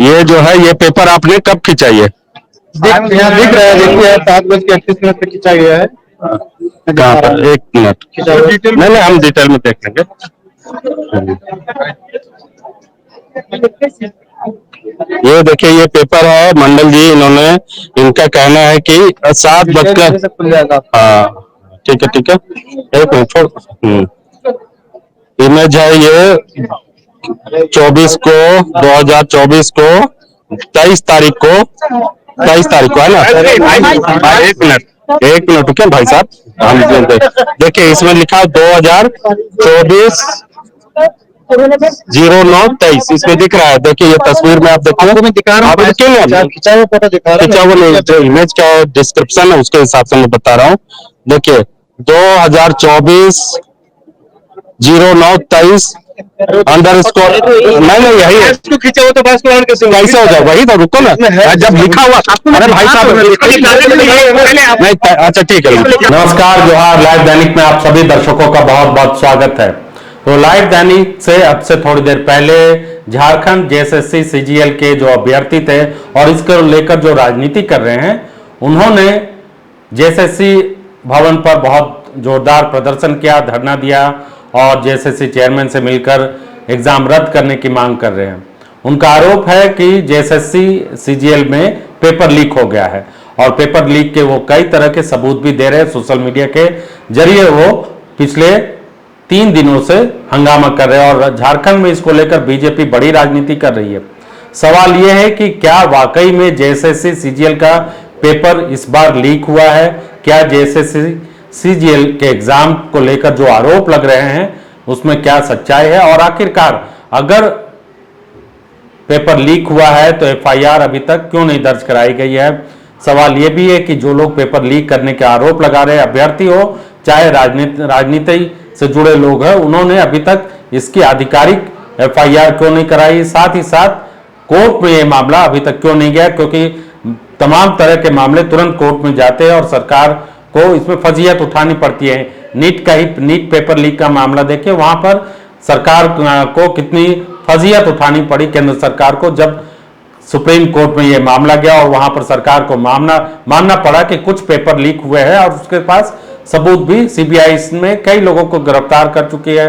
ये जो है ये पेपर आपने कब खिंचा? ये यहाँ दिख रहा है, देखिए 7:38 पे खिंचा गया है। कहाँ पर? एक मिनट, नहीं हम डिटेल में देख लेंगे। ये देखिए ये पेपर है मंडल जी, इन्होंने इनका कहना है कि 7:00। हाँ ठीक है ठीक है, एक मिनट छोड़। इमेज है ये 24 को 2024 को 23 तारीख को 23 तारीख को है ना? एक मिनट रुकिए भाई साहब, हम देखिए इसमें लिखा है 2024 09/23 इसमें दिख रहा है। देखिए ये तस्वीर में आप देखो, मैं दिखा रहा हूँ, खिंचा हुआ फोटो दिखा रहा हूँ, खिंचा हुआ जो इमेज का डिस्क्रिप्शन है उसके हिसाब से मैं बता रहा हूँ। देखिए 2024 09/23 अंडरस्कोर, नहीं यही है, इसको खींचा हुआ तो कैसे हो जाए? वही तो रुको ना, जब लिखा हुआ। अरे भाई साहब नहीं, अच्छा ठीक है। नमस्कार, जोहार। लाइव दैनिक में आप सभी दर्शकों का बहुत बहुत स्वागत है। तो लाइव दैनिक से अब से थोड़ी देर पहले झारखंड जेएसएससी सीजीएल के जो अभ्यर्थी थे और इसको लेकर जो राजनीति कर रहे हैं, उन्होंने जेएसएससी भवन पर बहुत जोरदार प्रदर्शन किया, धरना दिया और जेएसएससी चेयरमैन से मिलकर एग्जाम रद्द करने की मांग कर रहे हैं। उनका आरोप है कि जेएसएससी सीजीएल में पेपर लीक हो गया है और पेपर लीक के वो कई तरह के सबूत भी दे रहे हैं। सोशल मीडिया के जरिए वो पिछले 3 दिनों से हंगामा कर रहे हैं और झारखंड में इसको लेकर बीजेपी बड़ी राजनीति कर रही है। सवाल यह है कि क्या वाकई में जेएसएससी सीजीएल का पेपर इस बार लीक हुआ है? क्या जेएसएससी सीजीएल के एग्जाम को लेकर जो आरोप लग रहे हैं उसमें क्या सच्चाई है? और आखिरकार अगर पेपर लीक हुआ है तो एफआईआर अभी तक क्यों नहीं दर्ज कराई गई है? सवाल यह भी है कि जो लोग पेपर लीक करने के आरोप लगा रहे हैं, अभ्यर्थी हो चाहे राजनीति से जुड़े लोग हैं, उन्होंने अभी तक इसकी आधिकारिक एफआईआर क्यों नहीं कराई? साथ ही साथ कोर्ट में यह मामला अभी तक क्यों नहीं गया? क्योंकि तमाम तरह के मामले तुरंत कोर्ट में जाते हैं और सरकार को इसमें फजीहत उठानी पड़ती है। नीट पेपर लीक का मामला देखिए, वहां पर सरकार को कितनी फजीहत उठानी पड़ी केंद्र सरकार को, जब सुप्रीम कोर्ट में यह मामला गया और वहां पर सरकार को मानना पड़ा कि कुछ पेपर लीक हुए हैं और उसके पास सबूत भी। सीबीआई इसमें कई लोगों को गिरफ्तार कर चुकी है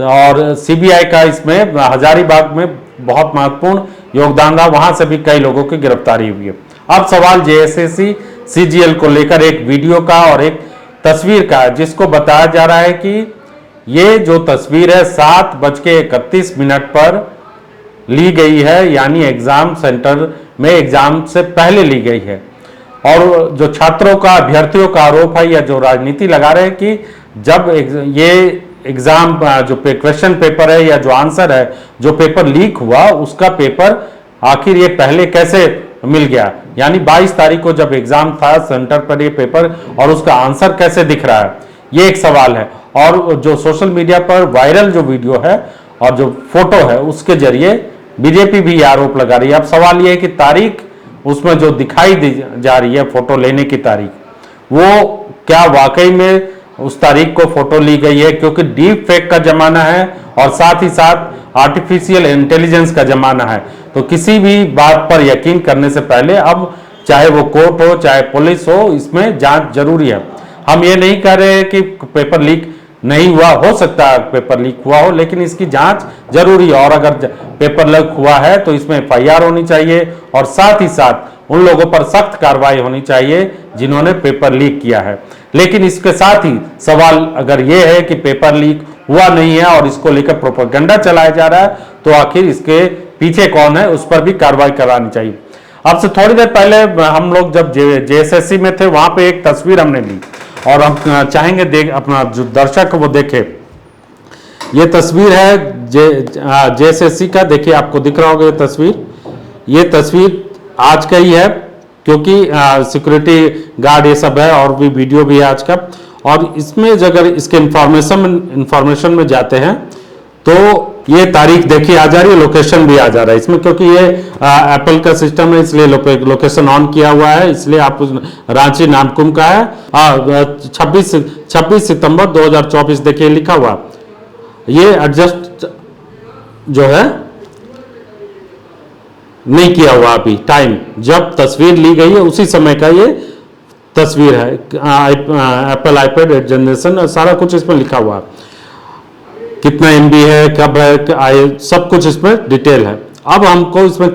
और सीबीआई का इसमें हजारीबाग में बहुत महत्वपूर्ण योगदान रहा, वहां से भी कई लोगों की गिरफ्तारी हुई है। अब सवाल जेएसएससी सीजीएल को लेकर एक वीडियो का और एक तस्वीर का, जिसको बताया जा रहा है कि ये जो तस्वीर है 7:31 पर ली गई है, यानी एग्जाम सेंटर में एग्जाम से पहले ली गई है। और जो छात्रों का, अभ्यर्थियों का आरोप है या जो राजनीति लगा रहे हैं कि जब ये एग्जाम जो क्वेश्चन पेपर है या जो आंसर है, जो पेपर लीक हुआ उसका पेपर आखिर ये पहले कैसे मिल गया? यानी 22 तारीख को जब एग्जाम था सेंटर पर ये पेपर, और उसका आंसर कैसे दिख रहा है, ये एक सवाल है। और जो सोशल मीडिया पर वायरल जो वीडियो है और जो फोटो है उसके जरिए बीजेपी भी आरोप लगा रही है। अब सवाल यह है कि तारीख उसमें जो दिखाई दी जा रही है, फोटो लेने की तारीख, वो क्या वाकई में उस तारीख को फोटो ली गई है? क्योंकि डीप फेक का जमाना है और साथ ही साथ आर्टिफिशियल इंटेलिजेंस का जमाना है, तो किसी भी बात पर यकीन करने से पहले अब चाहे वो कोर्ट हो चाहे पुलिस हो, इसमें जांच जरूरी है। हम ये नहीं कह रहे कि पेपर लीक नहीं हुआ, हो सकता है पेपर लीक हुआ हो, लेकिन इसकी जांच जरूरी है। और अगर पेपर लीक हुआ है तो इसमें एफआईआर होनी चाहिए और साथ ही साथ उन लोगों पर सख्त कार्रवाई होनी चाहिए जिन्होंने पेपर लीक किया है। लेकिन इसके साथ ही सवाल अगर यह है कि पेपर लीक हुआ नहीं है और इसको लेकर प्रोपेगेंडा चलाया जा रहा है, तो आखिर इसके पीछे कौन है, उस पर भी कार्रवाई करानी चाहिए। अब से थोड़ी देर पहले हम लोग जब जेएसएससी में थे, वहां पे एक तस्वीर हमने ली और हम चाहेंगे अपना जो दर्शक वो देखे। ये तस्वीर है जेएसएससी का, देखिए आपको दिख रहा होगा ये तस्वीर। ये तस्वीर आज का ही है क्योंकि सिक्योरिटी गार्ड ये सब है और भी वीडियो भी है आज का। और इसमें अगर इसके इंफॉर्मेशन में जाते हैं तो ये तारीख देखिए आ जा रही है, लोकेशन भी आ जा रहा है इसमें, क्योंकि ये एप्पल का सिस्टम है इसलिए लोकेशन ऑन किया हुआ है, इसलिए आप रांची नामकुम का है। 26 सितंबर 2024 देखिए लिखा हुआ। ये एडजस्ट जो है नहीं किया हुआ अभी टाइम, जब तस्वीर ली गई है उसी समय का ये तस्वीर है। एप्पल आईपैड 8 जनरेशन सारा कुछ इसमें लिखा हुआ है, कितना MB है, कब है, सब कुछ इसमें डिटेल है। अब हमको इसमें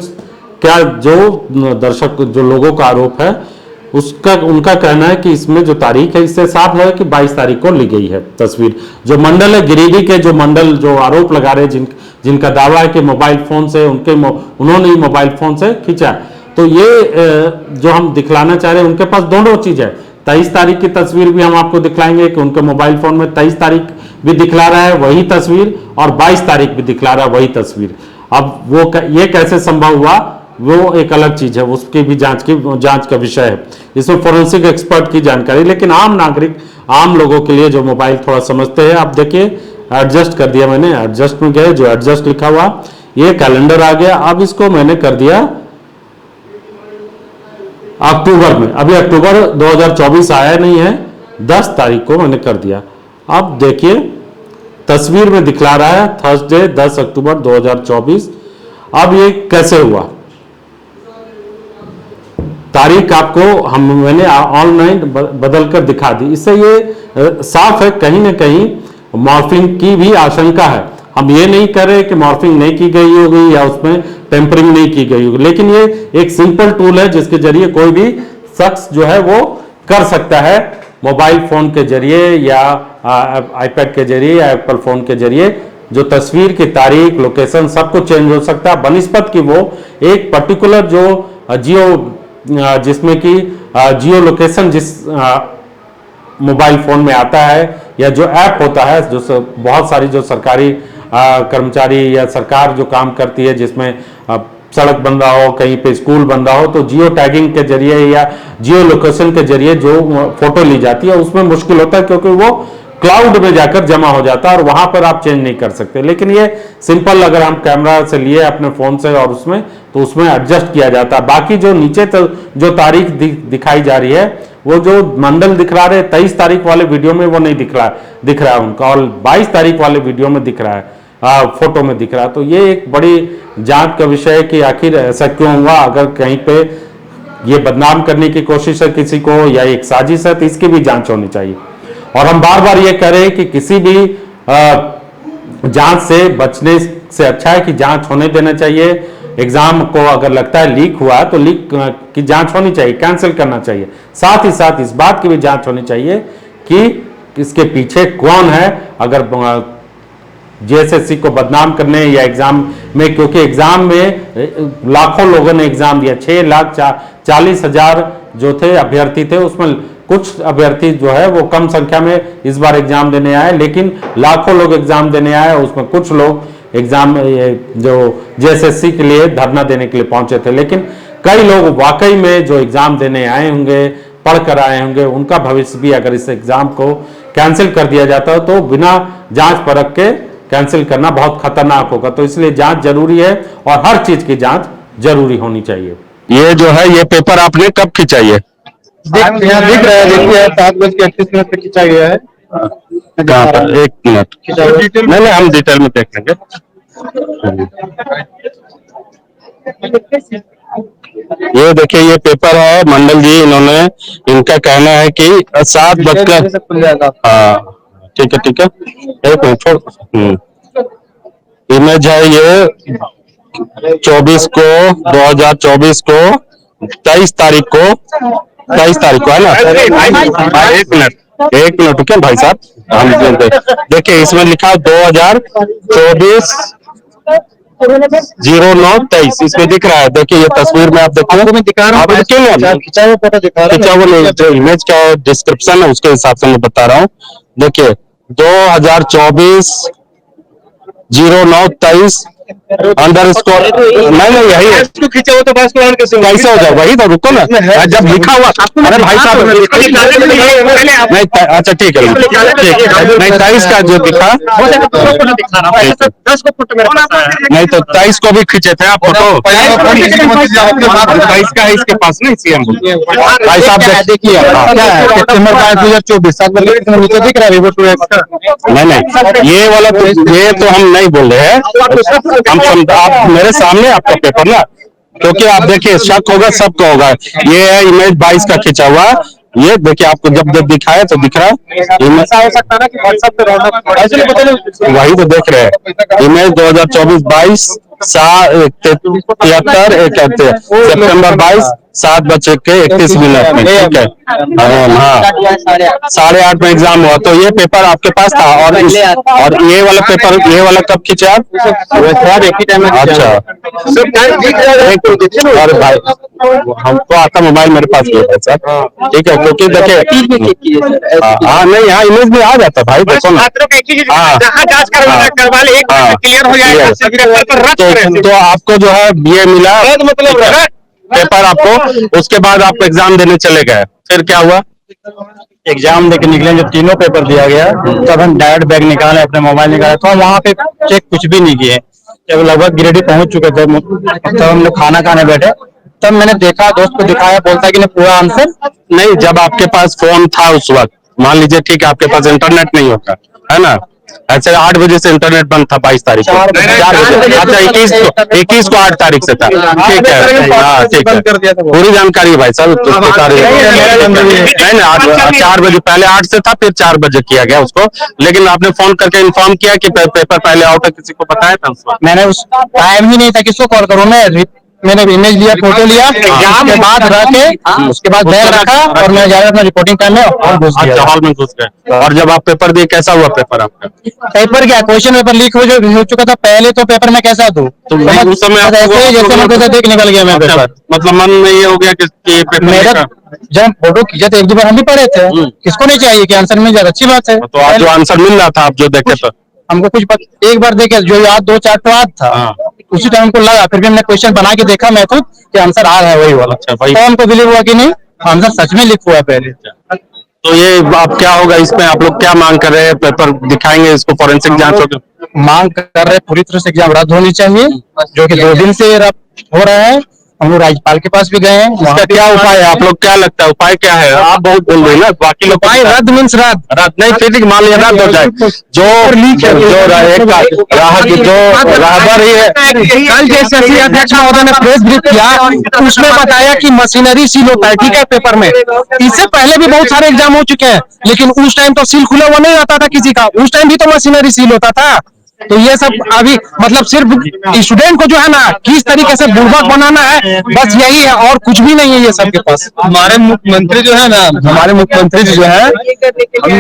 क्या, जो दर्शक जो लोगों का आरोप है उसका उनका कहना है कि इसमें जो तारीख है इससे साफ है कि 22 तारीख को ली गई है तस्वीर। जो मंडल है गिरिडीह के, जो मंडल जो आरोप लगा रहे हैं, जिनका दावा है कि मोबाइल फोन से उन्होंने ही मोबाइल फोन से खींचा, तो ये जो हम दिखलाना चाह रहे हैं उनके पास दोनों चीज है। 23 तारीख की तस्वीर भी हम आपको दिखलाएंगे कि उनके मोबाइल फोन में 23 तारीख भी दिखला रहा है वही तस्वीर, और 22 तारीख भी दिखला रहा है वही तस्वीर। अब वो ये कैसे संभव हुआ वो एक अलग चीज है, उसकी भी जांच का विषय है। इसमें फोरेंसिक एक्सपर्ट की जानकारी, लेकिन आम नागरिक, आम लोगों के लिए जो मोबाइल थोड़ा समझते हैं, आप देखिए एडजस्ट कर दिया मैंने, एडजस्ट में गए, जो एडजस्ट लिखा हुआ ये कैलेंडर आ गया। अब इसको मैंने कर दिया अक्टूबर में, अभी अक्टूबर 2024 आया नहीं है, 10 तारीख को मैंने कर दिया। अब देखिए तस्वीर में दिखला रहा है थर्सडे 10 अक्टूबर 2024। अब ये कैसे हुआ, तारीख आपको मैंने ऑनलाइन बदल कर दिखा दी। इससे ये साफ है कहीं ना कहीं मॉर्फिंग की भी आशंका है। हम ये नहीं कर रहे कि मॉर्फिंग नहीं की गई होगी या उसमें टेम्परिंग नहीं की गई होगी, लेकिन ये एक सिंपल टूल है जिसके जरिए कोई भी शख्स जो है वो कर सकता है, मोबाइल फोन के जरिए या आईपैड के जरिए या एप्पल फोन के जरिए, जो तस्वीर की तारीख, लोकेशन सब कुछ चेंज हो सकता है बनिस्बत की वो एक पर्टिकुलर जो जिसमें कि जियो लोकेशन जिस मोबाइल फोन में आता है या जो ऐप होता है, जो बहुत सारी जो सरकारी कर्मचारी या सरकार जो काम करती है, जिसमें सड़क बन रहा हो, कहीं पे स्कूल बन रहा हो, तो जियो टैगिंग के जरिए या जियो लोकेशन के जरिए जो फोटो ली जाती है उसमें मुश्किल होता है, क्योंकि वो क्लाउड में जाकर जमा हो जाता है और वहां पर आप चेंज नहीं कर सकते। लेकिन ये सिंपल, अगर हम कैमरा से लिए अपने फोन से और उसमें, तो उसमें एडजस्ट किया जाता है। बाकी जो नीचे जो तारीख दिखाई जा रही है, वो जो मंडल दिख रहा है 23 तारीख वाले वीडियो में वो नहीं दिख रहा है उनका, और 22 तारीख वाले वीडियो में दिख रहा है, फोटो में दिख रहा है। तो ये एक बड़ी जांच का विषय है कि आखिर ऐसा क्यों हुआ। अगर कहीं पे ये बदनाम करने की कोशिश है किसी को या एक साजिश है, तो इसकी भी जांच होनी चाहिए। और हम बार बार ये कह रहे हैं कि किसी भी जांच से बचने से अच्छा है कि जांच होने देना चाहिए। एग्जाम को अगर लगता है लीक हुआ तो लीक की जांच होनी चाहिए, कैंसिल करना चाहिए। साथ ही साथ इस बात की भी जांच होनी चाहिए कि इसके पीछे कौन है। अगर JSSC को बदनाम करने या एग्जाम में, क्योंकि एग्जाम में लाखों लोगों ने एग्जाम दिया, 6,40,000 जो थे अभ्यर्थी थे, उसमें कुछ अभ्यर्थी जो है वो कम संख्या में इस बार एग्जाम देने आए, लेकिन लाखों लोग एग्जाम देने आए, उसमें कुछ लोग एग्जाम जो JSSC के लिए धरना देने के लिए पहुंचे थे। लेकिन कई लोग वाकई में जो एग्जाम देने आए होंगे, पढ़कर आए होंगे, उनका भविष्य भी अगर इस एग्जाम को कैंसिल कर दिया जाता है तो बिना जांच परख के कैंसिल करना बहुत खतरनाक होगा। तो इसलिए जांच जरूरी है और हर चीज की जांच जरूरी होनी चाहिए। ये जो है ये पेपर आपने कब खींचा? ये यहाँ दिख रहा है, देखिए 7:38 पे खींचा गया है। कहाँ पर? 1 मिनट, नहीं नहीं हम डिटेल में देख लेंगे। ये देखिए ये पेपर है मंडल जी, इन्होंने, इनका कहना है कि 7 बजकर, हाँ ठीक है ठीक है, एक मिनट छोड़। इमेज है ये 24 को 2024 को 23 तारीख को है ना? एक मिनट रुकिए भाई साहब, हम देखिए इसमें लिखा 2024 09-23 इसमें दिख रहा है। देखिए ये तस्वीर में आप देखो, मैं दिखा रहा हूँ, खिंचा हुआ फोटो दिखा रहा हूँ, खिंचा हुआ जो इमेज का डिस्क्रिप्शन है उसके हिसाब से मैं बता रहा हूँ। देखिए 2024 09-23 अंडरस्कोर, नहीं यही है, इसको खींचा हुआ तो बस को कैसे हो जाए, वही तो रुको ना, जब लिखा हुआ, अरे भाई साहब नहीं, अच्छा ठीक है, नहीं 23 का जो दिखा, नहीं तो 23 को भी खींचे थे आप फोटो, 23 का है इसके पास नहीं CM भाई साहब देखिए, सितंबर 2024 नीचे दिख रहा है, नहीं ये वाला तो, ये तो हम नहीं बोल रहे हैं, आप मेरे सामने आपका पेपर ना, क्योंकि आप देखिए शक होगा, सबको होगा। ये है इमेज 22 का खींचा हुआ। ये देखिए, आपको जब जब दिखाया तो दिख रहा है। ऐसा हो सकता है ना कि व्हाट्सएप पे रौनक ऐसे नहीं पता वही तो देख रहे हैं, इमेज 2024-22 73 सितंबर 22 7:31 में, ठीक है। हाँ, 8:30 में एग्जाम हुआ, तो ये पेपर आपके पास था। और ये वाला पेपर, ये वाला कब खींचा आप? एक ही टाइम में। अच्छा, और भाई हमको आता मोबाइल मेरे पास भी है सर, ठीक है। क्योंकि देखिए, हाँ नहीं, यहाँ इमेज में आ जाता भाई, देखो ना। क्लियर हो जाएगा। तो आपको जो है BA मिला, मतलब पेपर आपको, उसके बाद आप एग्जाम देने चले गए, फिर क्या हुआ? एग्जाम देके निकले, जब तीनों पेपर दिया गया तब हम डायरेक्ट बैग निकाले, अपने मोबाइल निकाले, तो हम वहाँ पे चेक कुछ भी नहीं किए। जब लगभग गिरिडीह पहुंच चुके थे, तब हम लोग खाना खाने बैठे, तब मैंने देखा, दोस्त को दिखाया, बोलता कि नहीं पूरा आंसर। नहीं, जब आपके पास फोन था उस वक्त, मान लीजिए, ठीक है, आपके पास इंटरनेट नहीं होता है ना, ऐसे 8 बजे से इंटरनेट बंद था 22 तारीख को, 4 बजे, अच्छा 21 को 8 तारीख से था, ठीक है। हाँ ठीक है, पूरी जानकारी है भाई साहब, उसको सारी नहीं ना। 4 बजे, पहले 8 से था, फिर 4 बजे किया गया उसको। लेकिन आपने फोन करके इन्फॉर्म किया कि पेपर पहले आउट है, किसी को बताया था उस वक्त? मैंने उस टाइम ही नहीं था, किसको कॉल करूँ मैं। मैंने इमेज लिया, फोटो लिया, एग्जाम के बाद रख के, उसके बाद बैग रखा और मैं जा रहा था रिपोर्टिंग टाइम में, और घुस गया हॉल में घुस गए। और जब आप पेपर दिए, कैसा हुआ पेपर आपका? पेपर क्या, क्वेश्चन पेपर लीक हो चुका था पहले, तो पेपर में कैसा दूं? तो उस समय ऐसे जैसे मैं कैसे देख निकल गया मैं पेपर। मतलब मन में ये हो गया कि मेरा जब फोटो खींचा तो 1-2 बार हम भी पढ़े थे, किसको नहीं चाहिए कि आंसर मिल जाए, अच्छी बात है। तो आज जो आंसर मिल रहा था, आप जो देखे तो हमको कुछ एक बार देखे जो याद 2-4 तो याद था, उसी टाइम हमको लगा, फिर भी हमने क्वेश्चन बना के देखा मैं खुद कि आंसर आ रहा है वही वाला। तो हमको बिलीव हुआ कि नहीं, आंसर सच में लिख हुआ है पहले। तो ये अब क्या होगा इसमें? आप लोग क्या मांग कर रहे हैं? पेपर दिखाएंगे, इसको फॉरेंसिक जांच होगी? मांग कर रहे पूरी तरह से एग्जाम रद्द होनी चाहिए, जो कि 2 दिन से रद्द हो रहा है। हम लोग राज्यपाल के पास भी गए हैं। इसका क्या उपाय है? आप लोग क्या लगता है उपाय क्या है? आप बहुत बोल रहे हैं ना, बाकी लोग उपाय रद्द मीन्स रद्द नहीं, फिर मान लिया रद्द हो जाए, जो राहबर ही है। कल जैसे अध्यक्ष महोदय ने प्रेस ब्रीफ किया, उसमें बताया कि मशीनरी सील होता है, ठीक है, पेपर में। इससे पहले भी बहुत सारे एग्जाम हो चुके हैं, लेकिन उस टाइम तो सील खुला हुआ नहीं आता था किसी का, उस टाइम भी तो मशीनरी सील होता था। तो ये सब अभी मतलब सिर्फ स्टूडेंट को जो है ना किस तरीके से बुर्बक बनाना है, बस यही है, और कुछ भी नहीं है ये सब के पास। हमारे मुख्यमंत्री जो है ना, हमारे मुख्यमंत्री जो है,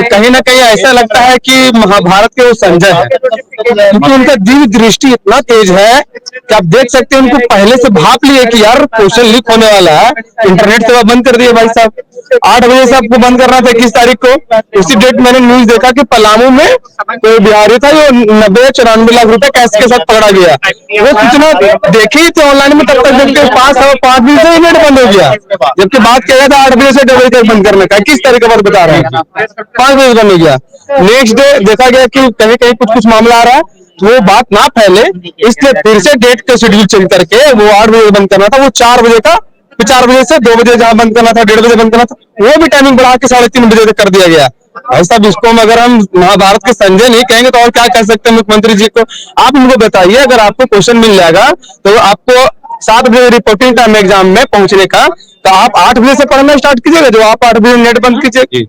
कहीं ना कहीं ऐसा लगता है कि महाभारत के वो संजय है, क्योंकि उनका दिव्य दृष्टि इतना तेज है कि आप देख सकते हैं, उनको पहले से भाप लिए कि यार क्वेश्चन लीक होने वाला है, इंटरनेट सेवा बंद कर दिए भाई साहब। 8 बजे से आपको बंद करना था 21 तारीख को। उसी डेट मैंने न्यूज देखा कि पलामू में कोई बिहारी था, जो 90-94 लाख रुपए कैश के साथ पकड़ा गया। वो सूचना देखी थी ऑनलाइन में, तब तक जबकि 5 बजे से नेट बंद हो गया, जबकि बात किया था 8 बजे से 2 बजे तक बंद करने का। किस तरीके पर बता रहे हैं, 5 बजे बंद हो गया। नेक्स्ट डे देखा गया कि कहीं कहीं कुछ मामला आ रहा है, तो वो बात ना फैले, इसलिए फिर से डेट का शेड्यूल चेंज करके वो 8 बजे बंद करना था, वो 4 बजे का, 4 बजे से 2 बजे जहां बंद करना था, 1:30 बजे बंद करना था, वो भी टाइमिंग बढ़ा के 3:30 बजे तक कर दिया गया। भाई साहब, इसको अगर हम महाभारत के संजय नहीं कहेंगे तो और क्या कह सकते हैं मुख्यमंत्री जी को? आप उनको बताइए, अगर आपको क्वेश्चन मिल जाएगा तो आपको 7 बजे रिपोर्टिंग टाइम एग्जाम में पहुंचने का, तो आप 8 बजे से पढ़ना स्टार्ट कीजिएगा, जो आप 8 बजे नेट बंद कीजिए,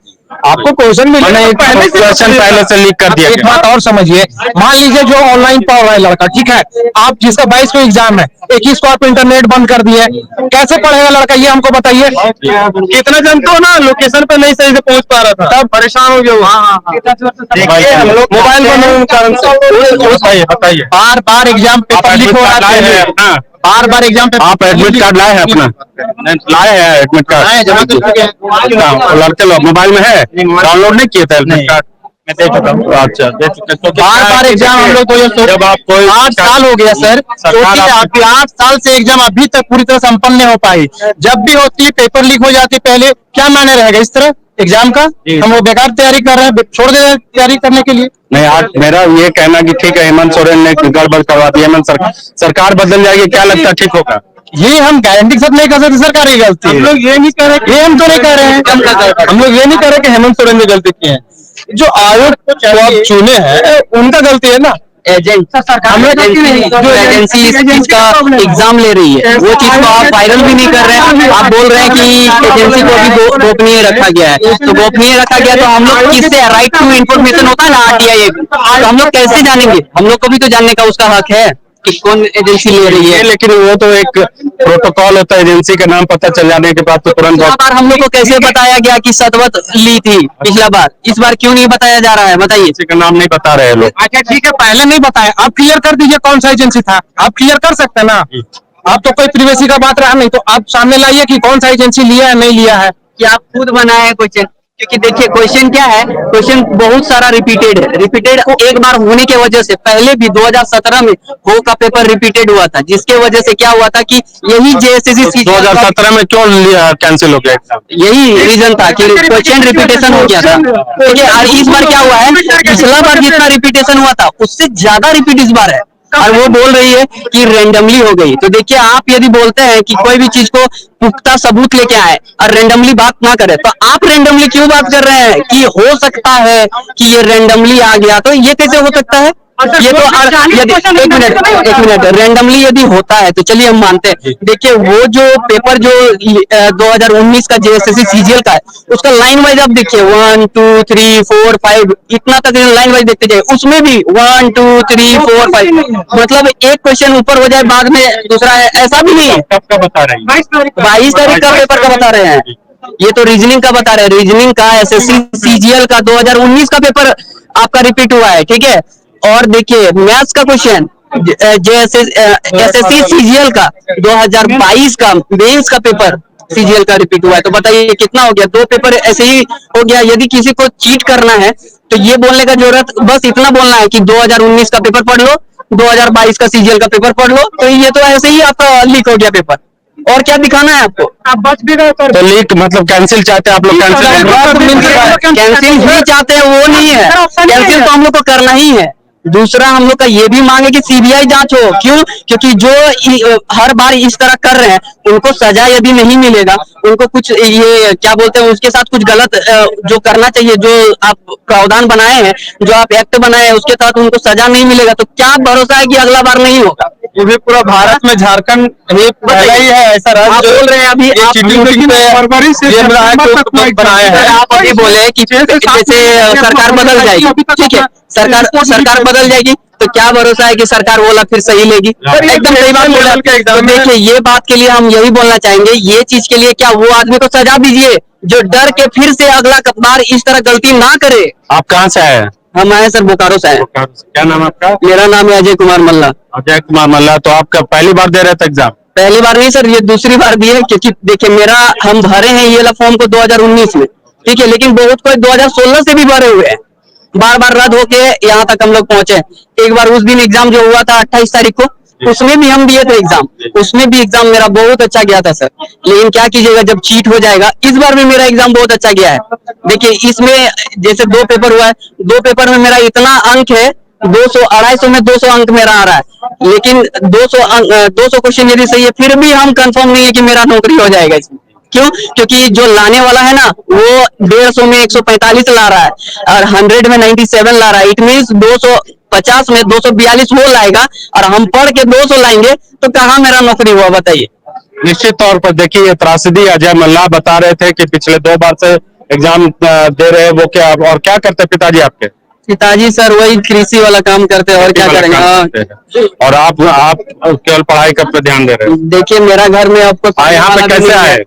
आपको क्वेश्चन मिलेगा। पहले से लीक कर दिया। एक बात और समझिए, मान लीजिए जो ऑनलाइन पढ़ रहा है लड़का, ठीक है, आप जिसका 22 को एग्जाम है, 21 को आप इंटरनेट बंद कर दिए, कैसे पढ़ेगा लड़का, ये हमको बताइए। कितना जनता हो ना, लोकेशन पे नहीं सही से पहुंच पा रहा था, तब परेशान हो गया। देखिए हम लोग मोबाइल बंद कारण से बताइए, बार बार एग्जाम पेपर लीक हो रहा है, बार बार एग्जाम पे। आप एडमिट कार्ड लाए हैं अपना? लाए हैं एडमिट कार्ड? लड़के लोग मोबाइल में है, डाउनलोड नहीं किए थे एडमिट कार्ड? मैं दे चुका हूँ। अच्छा, दे चुके। तो बार बार एग्जाम हम लोग को, जब आप कोई 8 साल हो गया सर, आपके 8 साल से एग्जाम अभी तक पूरी तरह संपन्न नहीं हो पाई। जब भी होती है पेपर लीक हो जाती है, पहले क्या मायने रहेगा इस तरह एग्जाम का? हम लोग बेकार तैयारी कर रहे हैं, छोड़ दे रहे हैं तैयारी करने के लिए। नहीं, आज मेरा ये कहना कि ठीक है, हेमंत सोरेन ने गड़बड़ करवा दी, हेमंत सरकार बदल जाएगी, क्या लगता है ठीक होगा? ये हम गारंटी के साथ नहीं कर सकते, सरकार की गलती है। हम लोग ये नहीं कह रहे, ये हम तो नहीं कह रहे हैं, हम लोग ये नहीं कह रहे कि हेमंत सोरेन ने गलती की है। जो आयोग को आप चुने हैं उनका गलती है ना, एजेंट हम लोग जो एजेंसी इस चीज का एग्जाम ले रही है वो चीज को आप वायरल भी नहीं कर रहे हैं। आप बोल रहे हैं कि एजेंसी को अभी गोपनीय रखा गया है, तो गोपनीय रखा गया तो हम लोग किससे राइट टू इन्फॉर्मेशन होता है ना आरटीआई, तो हम लोग कैसे जानेंगे? हम लोग को भी तो जानने का उसका हक है कि कौन एजेंसी ले रही है। लेकिन वो तो एक प्रोटोकॉल होता है, एजेंसी का नाम पता चल जाने के बाद तो तुरंत। पिछला बार हम लोग को कैसे बताया गया कि सतवत ली थी पिछला बार, इस बार क्यों नहीं बताया जा रहा है बताइए? एजेंसी का नाम नहीं बता रहे हैं लोग। अच्छा ठीक है, पहले नहीं बताया, आप क्लियर कर दीजिए कौन सा एजेंसी था, आप क्लियर कर सकते हैं ना। आप तो कोई प्रिवेसी का बात रहा नहीं, तो आप सामने लाइए कि कौन सा एजेंसी लिया है नहीं लिया है। कि आप खुद बनाए हैं क्वेश्चन, क्योंकि देखिए क्वेश्चन क्या है, क्वेश्चन बहुत सारा रिपीटेड है। रिपीटेड एक बार होने की वजह से पहले भी 2017 में हो का पेपर रिपीटेड हुआ था, जिसके वजह से क्या हुआ था कि यही जेएसएससी 2017 में क्यों कैंसिल हो गया एग्जाम? यही रीजन था कि क्वेश्चन रिपीटेशन हो गया था। ठीक है, और इस बार क्या हुआ है, पिछला बार जितना रिपीटेशन हुआ था उससे ज्यादा रिपीट इस बार है, और वो बोल रही है कि रेंडमली हो गई। तो देखिए, आप यदि बोलते हैं कि कोई भी चीज को पुख्ता सबूत लेके आए और रेंडमली बात ना करे, तो आप रेंडमली क्यों बात कर रहे हैं कि हो सकता है कि ये रेंडमली आ गया? तो ये कैसे हो सकता है? ये तो यदि एक मिनट रेंडमली यदि होता है तो चलिए हम मानते हैं। देखिए, वो जो पेपर जो 2019 का जेएसएससी सीजीएल का है, उसका लाइन वाइज आप देखिए 1 2 3 4 5 इतना तक लाइन वाइज देखते जाए, उसमें भी 1 2 3 4 5 मतलब एक क्वेश्चन ऊपर हो जाए बाद में दूसरा है, ऐसा भी नहीं है। कब का बता रहे हैं? 22 तारीख का पेपर का बता रहे हैं, ये तो रीजनिंग का बता रहे हैं। रीजनिंग का एसएससी सीजीएल का 2019 का पेपर आपका रिपीट हुआ है, ठीक है। और देखिए मैथ्स का क्वेश्चन एसएससी सीजीएल का 2022 का मेंस का पेपर सीजीएल का रिपीट हुआ है। तो बताइए कितना हो गया? 2 पेपर ऐसे ही हो गया। यदि किसी को चीट करना है तो ये बोलने का जरूरत, बस इतना बोलना है कि 2019 का पेपर पढ़ लो, 2022 का सीजीएल का पेपर पढ़ लो, तो ये तो ऐसे ही आपका लीक हो गया पेपर। और क्या दिखाना है आपको? आप बच भी गए तो लीक मतलब कैंसिल चाहते हैं आप लोग? कैंसिल भी चाहते हैं, वो नहीं है, कैंसिल तो हम लोग को करना ही है। दूसरा हम लोग का ये भी मांग है कि सीबीआई जांच हो। क्यों? क्योंकि जो हर बार इस तरह कर रहे हैं उनको सजा यदि नहीं मिलेगा, उनको कुछ ये क्या बोलते हैं उसके साथ कुछ गलत जो करना चाहिए, जो आप प्रावधान बनाए हैं, जो आप एक्ट बनाए हैं, उसके साथ उनको सजा नहीं मिलेगा, तो क्या भरोसा है कि अगला बार नहीं होगा? ये भी पूरा भारत में झारखंड ही पहला ही है ऐसा राज्य आप बोल रहे हैं अभी आप फरवरी से बनाया है। आप अभी बोले कि जैसे सरकार बदल जाएगी, ठीक है, सरकार बदल जाएगी, तो क्या भरोसा है कि सरकार बोला फिर सही लेगी? एकदम सही बात बोला। तो देखिए, ये बात के लिए हम यही बोलना चाहेंगे, ये चीज के लिए क्या वो आदमी को सजा दीजिए जो डर के फिर से अगला बार इस तरह गलती ना करे। आप कहाँ से आए हैं? हम आए सर बोकारो से आए। क्या नाम है आपका? मेरा नाम है अजय कुमार मल्ला। अजय कुमार मल्ला। तो आपका पहली बार दे रहे थे एग्जाम? पहली बार नहीं सर, ये दूसरी बार दी है, क्योंकि देखिए हम भरे हैं ये वाला फॉर्म को 2019 में, ठीक है, लेकिन बहुत कोई 2016 से भी भरे हुए हैं। बार बार रद्द होके यहाँ तक हम लोग पहुंचे। एक बार उस दिन एग्जाम जो हुआ था 28 तारीख को, उसमें भी हम दिए थे एग्जाम, उसमें भी एग्जाम मेरा बहुत अच्छा गया था सर। लेकिन क्या कीजिएगा, जब चीट हो जाएगा, इस बार भी मेरा एग्जाम बहुत अच्छा गया है। देखिए, इसमें जैसे 2 पेपर हुआ है, 2 पेपर में मेरा इतना अंक है 200 250 में 200 अंक मेरा आ रहा है, लेकिन 200 क्वेश्चन यदि सही है फिर भी हम कंफर्म नहीं है कि मेरा नौकरी हो जाएगा इसमें। क्यों? क्योंकि जो लाने वाला है ना वो 150 में 145 ला रहा है और 100 में 97 ला रहा है। इट मीन्स 250 में 242 वो लाएगा और हम पढ़ के 200 लाएंगे, तो कहाँ मेरा नौकरी हुआ बताइए? निश्चित तौर पर देखिए, ये त्रासदी अजय मल्ला बता रहे थे कि पिछले 2 बार से एग्जाम दे रहे हैं। वो क्या और क्या करते हैं पिताजी आपके? पिताजी सर वही कृषि वाला काम करते हैं, और क्या करेंगे। और आप केवल पढ़ाई का पे ध्यान दे रहे हैं? देखिए, मेरा घर में आपको यहाँ पे कैसे आए?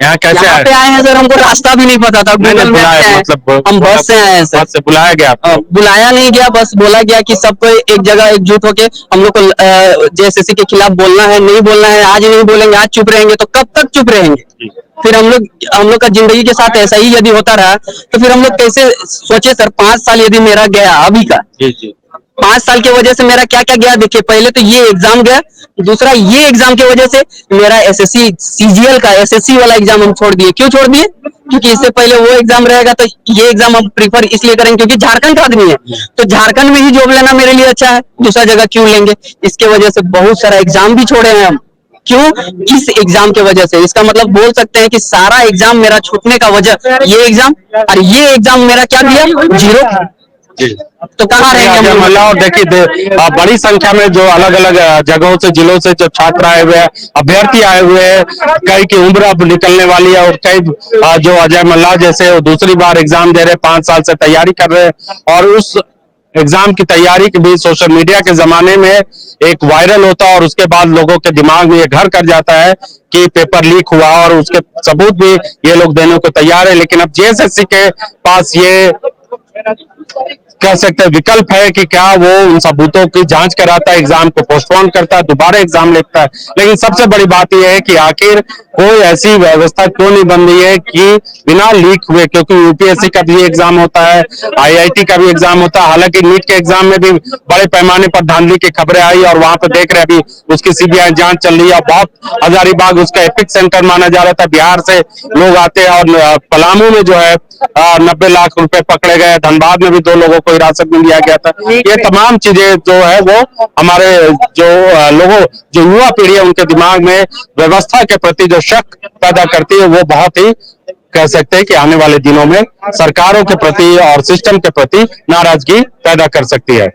यहाँ कैसे यहाँ पे आए हैं सर? हमको रास्ता भी नहीं पता था, गूगल मैप से आए, मतलब हम बस से आए हैं सर। बस से बुलाया गया? बुलाया नहीं गया, बस बोला गया कि सबको एक जगह एकजुट होके हम लोग को जेएसएससी के खिलाफ बोलना है, नहीं बोलना है। आज नहीं बोलेंगे, आज चुप रहेंगे तो कब तक चुप रहेंगे? फिर हम लोग का जिंदगी के साथ ऐसा ही यदि होता रहा तो फिर हम लोग कैसे सोचे सर? 5 साल यदि मेरा गया अभी का, 5 साल की वजह से मेरा क्या क्या गया देखिए। पहले तो ये एग्जाम गया, दूसरा ये एग्जाम की वजह से मेरा एसएससी सीजीएल का एसएससी वाला एग्जाम हम छोड़ दिए। क्यों छोड़ दिए? क्योंकि इससे पहले वो एग्जाम रहेगा, तो ये एग्जाम हम प्रीफर इसलिए करेंगे क्योंकि झारखंड का आदमी है, तो झारखंड में ही जॉब लेना मेरे लिए अच्छा है, दूसरा जगह क्यों लेंगे? इसके वजह से बहुत सारा एग्जाम भी छोड़े हैं हम। क्यों? इस एग्जाम के वजह से। इसका मतलब बोल सकते हैं कि सारा एग्जाम मेरा छूटने का वजह ये एग्जाम, और ये एग्जाम मेरा क्या दिया? 0। तो कहाँ रहेंगे हम लोग? मतलब और देखिए बड़ी संख्या में जो अलग अलग जगहों से, जिलों से जो छात्र आए हुए हैं, अभ्यर्थी आए हुए हैं, कई की उम्र अब निकलने वाली है और कई जो अजय मल्ला जैसे वो दूसरी बार एग्जाम दे रहे, 5 साल से तैयारी कर रहे हैं और उस एग्जाम की तैयारी के भी सोशल मीडिया के जमाने में एक वायरल होता है और उसके बाद लोगों के दिमाग में ये घर कर जाता है कि पेपर लीक हुआ और उसके सबूत भी ये लोग देने को तैयार है। लेकिन अब जेएसएससी के पास ये कह सकते हैं विकल्प है कि क्या वो उन सबूतों की जांच कराता है, एग्जाम को पोस्टपोन करता है, दोबारा एग्जाम लेता है। लेकिन सबसे बड़ी बात यह है कि आखिर कोई ऐसी व्यवस्था क्यों नहीं बन रही है कि बिना लीक हुए, क्योंकि यूपीएससी का भी एग्जाम होता है, आईआईटी का भी एग्जाम होता है। हालांकि नीट के एग्जाम में भी बड़े पैमाने पर धांधली की खबरें आई और वहां पर देख रहे अभी उसकी सीबीआई जांच चल रही है। बहुत हजारीबाग उसका एपिक सेंटर माना जा रहा था, बिहार से लोग आते हैं और पलामू में जो है 90 लाख रुपए पकड़े गए, धनबाद में भी 2 लोगों को हिरासत में लिया गया था। ये तमाम चीजें जो है वो हमारे जो लोगों, जो युवा पीढ़ी है उनके दिमाग में व्यवस्था के प्रति जो शक पैदा करती है, वो बहुत ही कह सकते हैं कि आने वाले दिनों में सरकारों के प्रति और सिस्टम के प्रति नाराजगी पैदा कर सकती है।